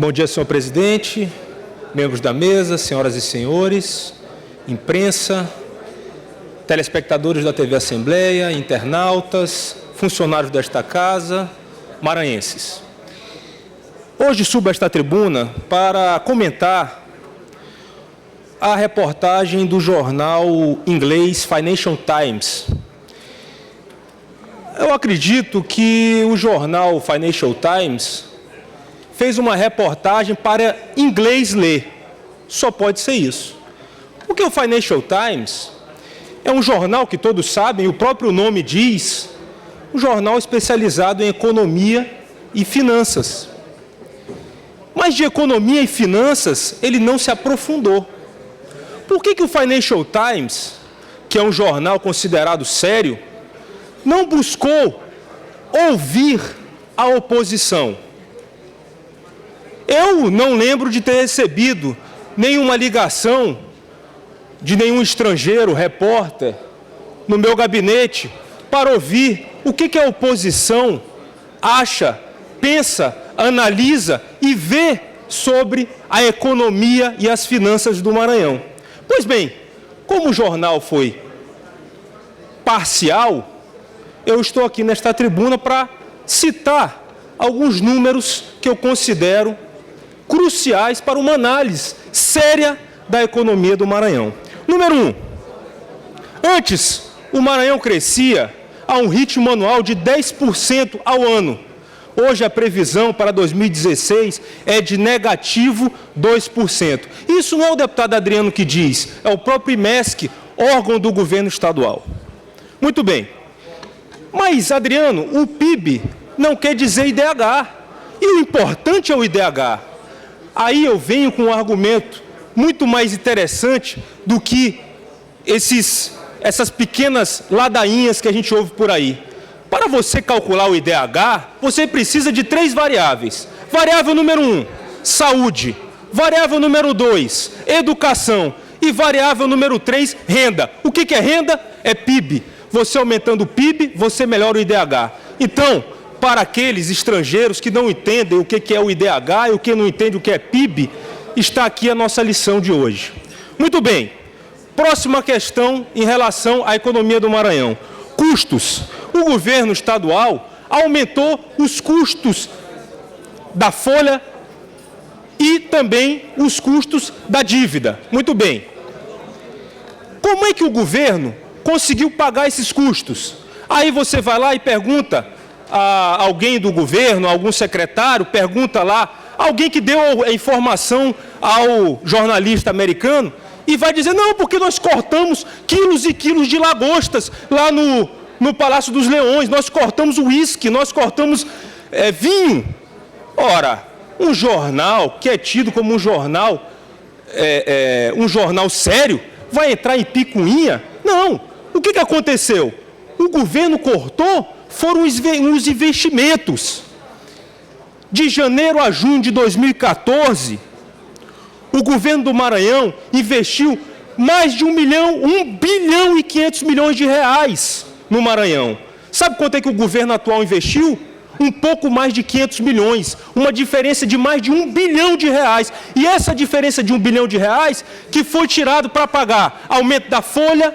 Bom dia, senhor presidente, membros da mesa, senhoras e senhores, imprensa, telespectadores da TV Assembleia, internautas, funcionários desta casa, maranhenses. Hoje subo a esta tribuna para comentar a reportagem do jornal inglês Financial Times. Eu acredito que o jornal Financial Times fez uma reportagem para inglês ler. Só pode ser isso. Porque o Financial Times é um jornal que todos sabem, o próprio nome diz, um jornal especializado em economia e finanças. Mas de economia e finanças ele não se aprofundou. Por que o Financial Times, que é um jornal considerado sério, não buscou ouvir a oposição? Eu não lembro de ter recebido nenhuma ligação de nenhum estrangeiro, repórter, no meu gabinete, para ouvir o que a oposição acha, pensa, analisa e vê sobre a economia e as finanças do Maranhão. Pois bem, como o jornal foi parcial, eu estou aqui nesta tribuna para citar alguns números que eu considero cruciais para uma análise séria da economia do Maranhão. Número 1. Antes, o Maranhão crescia a um ritmo anual de 10% ao ano. Hoje, a previsão para 2016 é de negativo 2%. Isso não é o deputado Adriano que diz, é o próprio IMESC, órgão do governo estadual. Muito bem. Mas, Adriano, o PIB não quer dizer IDH. E o importante é o IDH. Aí eu venho com um argumento muito mais interessante do que essas pequenas ladainhas que a gente ouve por aí. Para você calcular o IDH, você precisa de 3 variáveis. Variável número 1, saúde. Variável número 2, educação. E variável número 3, renda. O que é renda? É PIB. Você aumentando o PIB, você melhora o IDH. Então, para aqueles estrangeiros que não entendem o que é o IDH e o que não entendem o que é PIB, está aqui a nossa lição de hoje. Muito bem. Próxima questão em relação à economia do Maranhão. Custos. O governo estadual aumentou os custos da folha e também os custos da dívida. Muito bem. Como é que o governo conseguiu pagar esses custos? Aí você vai lá e pergunta a alguém do governo, algum secretário, pergunta lá, alguém que deu a informação ao jornalista americano, e vai dizer, não, porque nós cortamos quilos e quilos de lagostas lá no Palácio dos Leões, nós cortamos uísque, nós cortamos vinho. Ora, um jornal que é tido como um jornal sério, vai entrar em picuinha? Não. O que aconteceu? O governo cortou, foram os investimentos. De janeiro a junho de 2014, o governo do Maranhão investiu mais de 1 bilhão e 500 milhões de reais no Maranhão. Sabe quanto é que o governo atual investiu? Um pouco mais de 500 milhões, uma diferença de mais de 1 bilhão de reais. E essa diferença de 1 bilhão de reais que foi tirado para pagar aumento da folha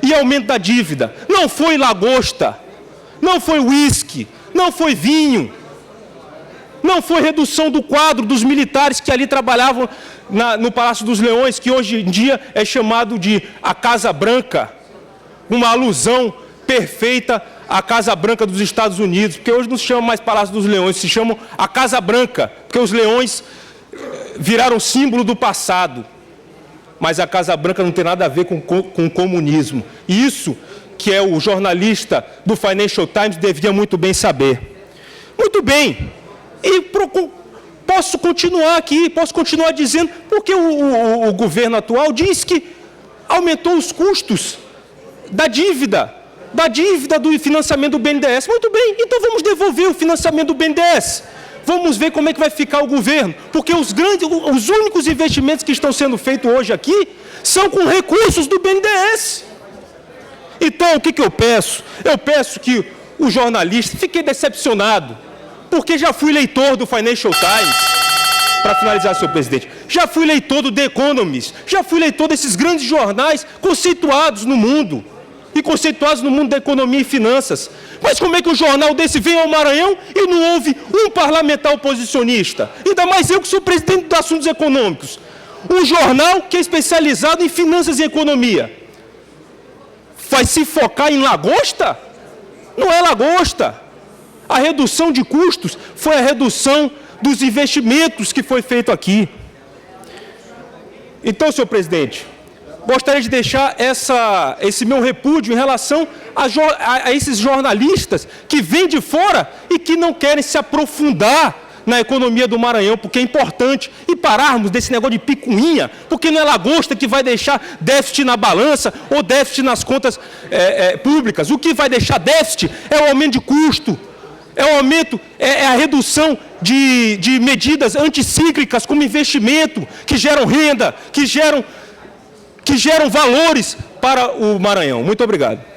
e aumento da dívida. Não foi lagosta, não foi uísque, não foi vinho, não foi redução do quadro dos militares que ali trabalhavam no Palácio dos Leões, que hoje em dia é chamado de a Casa Branca, uma alusão perfeita à Casa Branca dos Estados Unidos, porque hoje não se chama mais Palácio dos Leões, se chama a Casa Branca, porque os leões viraram símbolo do passado. Mas a Casa Branca não tem nada a ver com o comunismo. Isso que é o jornalista do Financial Times devia muito bem saber. Muito bem. E posso continuar aqui, posso continuar dizendo, porque o governo atual diz que aumentou os custos da dívida do financiamento do BNDES. Muito bem, então vamos devolver o financiamento do BNDES. Vamos ver como é que vai ficar o governo, porque os únicos investimentos que estão sendo feitos hoje aqui são com recursos do BNDES. Então, o que eu peço? Eu peço que o jornalista, fiquei decepcionado, porque já fui leitor do Financial Times, para finalizar, senhor presidente. Já fui leitor do The Economist, já fui leitor desses grandes jornais conceituados no mundo, e conceituados no mundo da economia e finanças. Mas como é que um jornal desse vem ao Maranhão e não houve um parlamentar oposicionista? Ainda mais eu que sou presidente dos assuntos econômicos. Um jornal que é especializado em finanças e economia. Vai se focar em lagosta? Não é lagosta. A redução de custos foi a redução dos investimentos que foi feito aqui. Então, senhor presidente, gostaria de deixar esse meu repúdio em relação a esses jornalistas que vêm de fora e que não querem se aprofundar na economia do Maranhão, porque é importante, e pararmos desse negócio de picuinha, porque não é lagosta que vai deixar déficit na balança ou déficit nas contas públicas. O que vai deixar déficit é o aumento de custo, é a redução de medidas anticíclicas como investimento, que geram renda, que geram valores para o Maranhão. Muito obrigado.